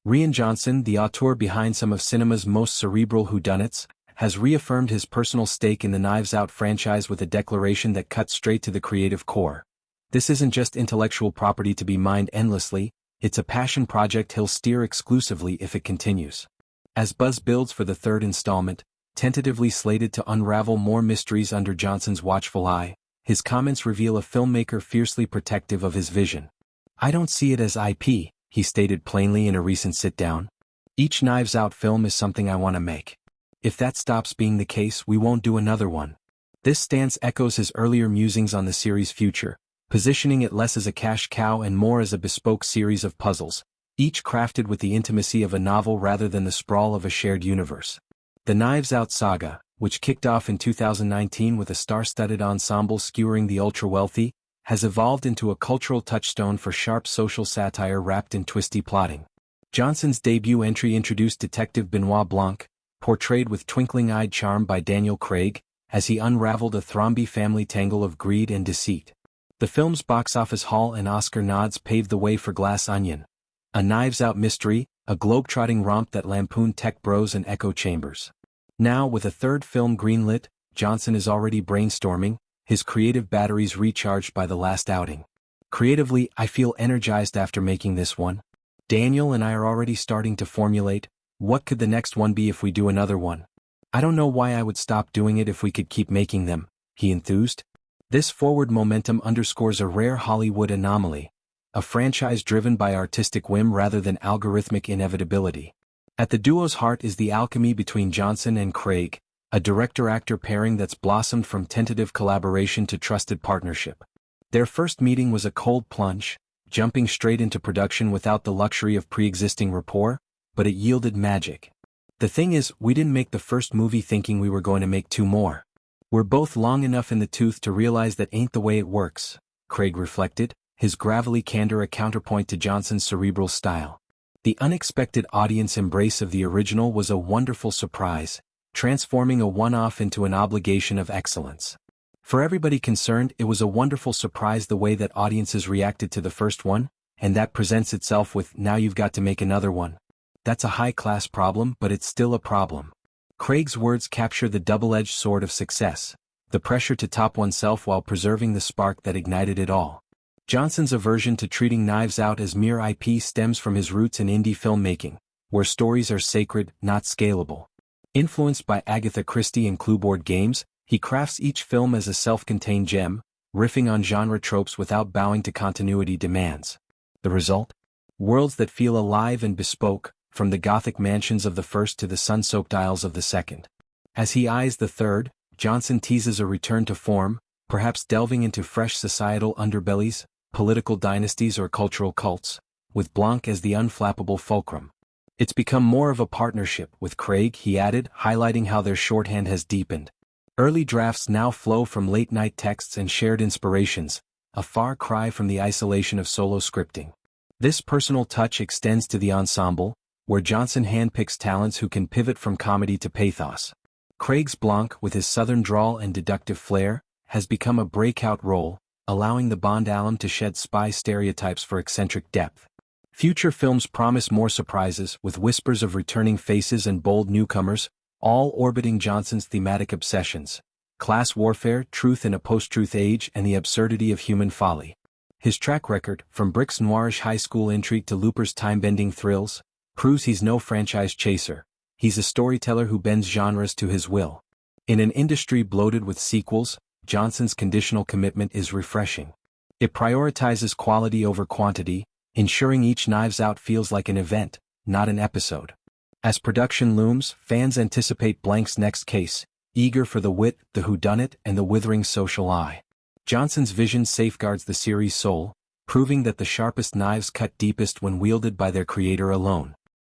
Rian Johnson, the auteur behind some of cinema's most cerebral whodunits, has reaffirmed his personal stake in the Knives Out franchise with a declaration that cuts straight to the creative core. This isn't just intellectual property to be mined endlessly, it's a passion project he'll steer exclusively if it continues. As buzz builds for the third installment, tentatively slated to unravel more mysteries under Johnson's watchful eye, his comments reveal a filmmaker fiercely protective of his vision. "I don't see it as IP," he stated plainly in a recent sit-down. "Each Knives Out film is something I want to make. If that stops being the case, we won't do another one." This stance echoes his earlier musings on the series' future, positioning it less as a cash cow and more as a bespoke series of puzzles, each crafted with the intimacy of a novel rather than the sprawl of a shared universe. The Knives Out saga, which kicked off in 2019 with a star-studded ensemble skewering the ultra-wealthy, has evolved into a cultural touchstone for sharp social satire wrapped in twisty plotting. Johnson's debut entry introduced Detective Benoit Blanc, portrayed with twinkling-eyed charm by Daniel Craig, as he unraveled a Thromby family tangle of greed and deceit. The film's box office haul and Oscar nods paved the way for Glass Onion, a Knives Out mystery, a globe-trotting romp that lampooned tech bros and echo chambers. Now, with a third film greenlit, Johnson is already brainstorming, his creative batteries recharged by the last outing. "Creatively, I feel energized after making this one. Daniel and I are already starting to formulate, what could the next one be if we do another one? I don't know why I would stop doing it if we could keep making them," he enthused. This forward momentum underscores a rare Hollywood anomaly, a franchise driven by artistic whim rather than algorithmic inevitability. At the duo's heart is the alchemy between Johnson and Craig, a director-actor pairing that's blossomed from tentative collaboration to trusted partnership. Their first meeting was a cold plunge, jumping straight into production without the luxury of pre-existing rapport, but it yielded magic. "The thing is, we didn't make the first movie thinking we were going to make two more. We're both long enough in the tooth to realize that ain't the way it works," Craig reflected, his gravelly candor a counterpoint to Johnson's cerebral style. The unexpected audience embrace of the original was a wonderful surprise, transforming a one-off into an obligation of excellence. For everybody concerned, it was a wonderful surprise the way that audiences reacted to the first one, and that presents itself with, "Now you've got to make another one." That's a high-class problem, but it's still a problem. Craig's words capture the double-edged sword of success, the pressure to top oneself while preserving the spark that ignited it all. Johnson's aversion to treating Knives Out as mere IP stems from his roots in indie filmmaking, where stories are sacred, not scalable. Influenced by Agatha Christie and Clueboard games, he crafts each film as a self-contained gem, riffing on genre tropes without bowing to continuity demands. The result? Worlds that feel alive and bespoke, from the gothic mansions of the first to the sun-soaked aisles of the second. As he eyes the third, Johnson teases a return to form, perhaps delving into fresh societal underbellies, political dynasties or cultural cults, with Blanc as the unflappable fulcrum. "It's become more of a partnership with Craig," he added, highlighting how their shorthand has deepened. Early drafts now flow from late-night texts and shared inspirations, a far cry from the isolation of solo scripting. This personal touch extends to the ensemble, where Johnson handpicks talents who can pivot from comedy to pathos. Craig's Blanc, with his southern drawl and deductive flair, has become a breakout role, allowing the Bond alum to shed spy stereotypes for eccentric depth. Future films promise more surprises, with whispers of returning faces and bold newcomers, all orbiting Johnson's thematic obsessions: class warfare, truth in a post-truth age, and the absurdity of human folly. His track record, from Brick's noirish high school intrigue to Looper's time-bending thrills, proves he's no franchise chaser. He's a storyteller who bends genres to his will. In an industry bloated with sequels, Johnson's conditional commitment is refreshing. It prioritizes quality over quantity, ensuring each Knives Out feels like an event, not an episode. As production looms, fans anticipate Blanc's next case, eager for the wit, the whodunit, and the withering social eye. Johnson's vision safeguards the series' soul, proving that the sharpest knives cut deepest when wielded by their creator alone.